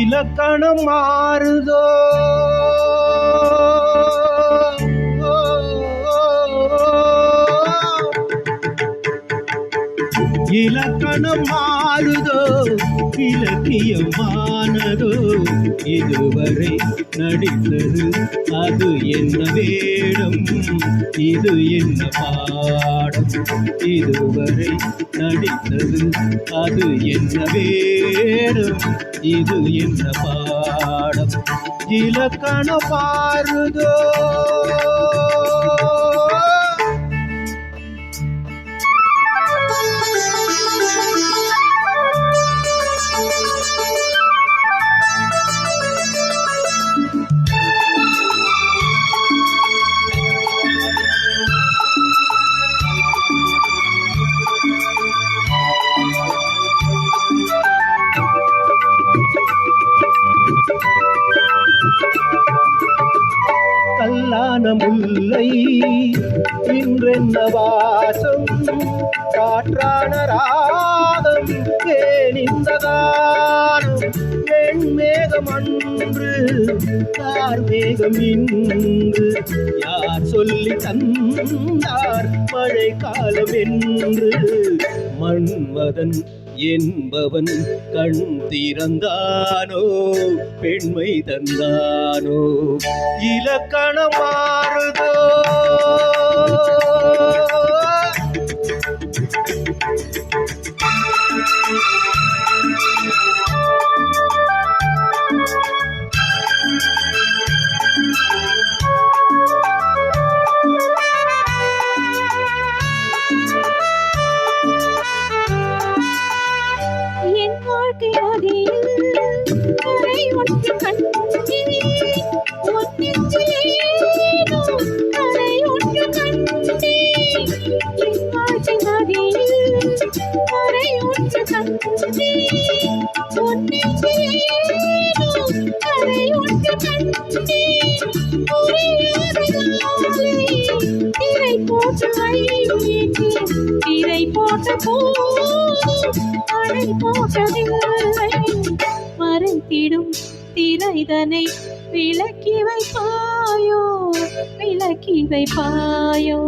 இலக்கணம் மாறுதோ இலக்கணம் மாறுதோ இலக்கியமானதோ இதுவரை நடித்தது அது என்ன வேடம் இது என்ன பாடம் இதுவரை நடித்தது அது என்ன வேடம் இது என்ன பாடம் இலக்கணம் மாறுதோ கல்லான முல்லை இன்றென்ன வாசம் காற்றான ராகம் ஏன் இந்த காலம் வெண்மேகம் அன்று கார்மேகம் இன்று யார் சொல்லி தந்தார் மழை காலம் என்று மன்மதன் என்பவன் கண் திறந்தானோ பெண்மை தந்தானோ இலக்கணம் மாறுதோ திரை போட்ட அணை போட்டதில்லை மறைத்திடும் திரைதனை விளக்கி வைப்பாயோ விளக்கி வைப்பாயோ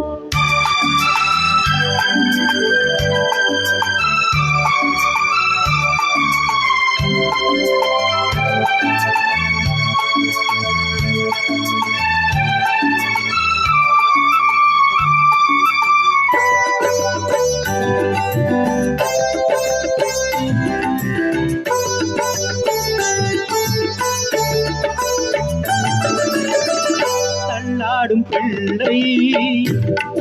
தள்ளாடும் பிள்ளை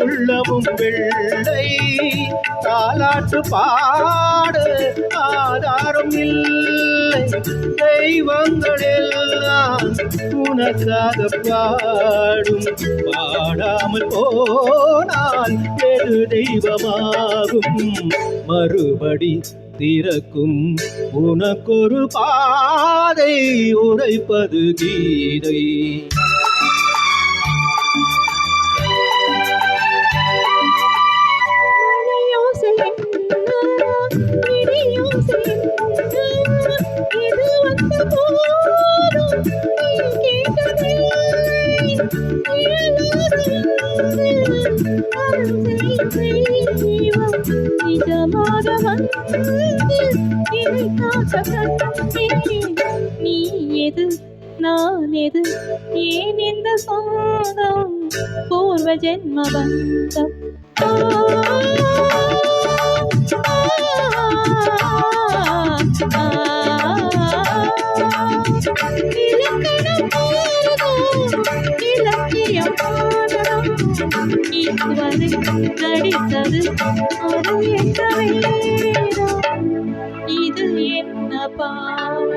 உள்ளமும் வெள்ளை தாலாட்டு பாடு ஆதாரம் இல்லை தெய்வங்கள் எல்லாம் உனக்காக பாடும் பாடாமல் போனால் எது தெய்வமாகும் மறுபடி திறக்கும் உனக்கொரு பாதை உரைப்பது கீதை நீ எது நான் எது ஏன் இந்த சொந்தம் பூர்வ ஜென்ம பந்தம் இதுவரை நடித்தது ஒரு என்ற வேதம் இது என்ன பாவம்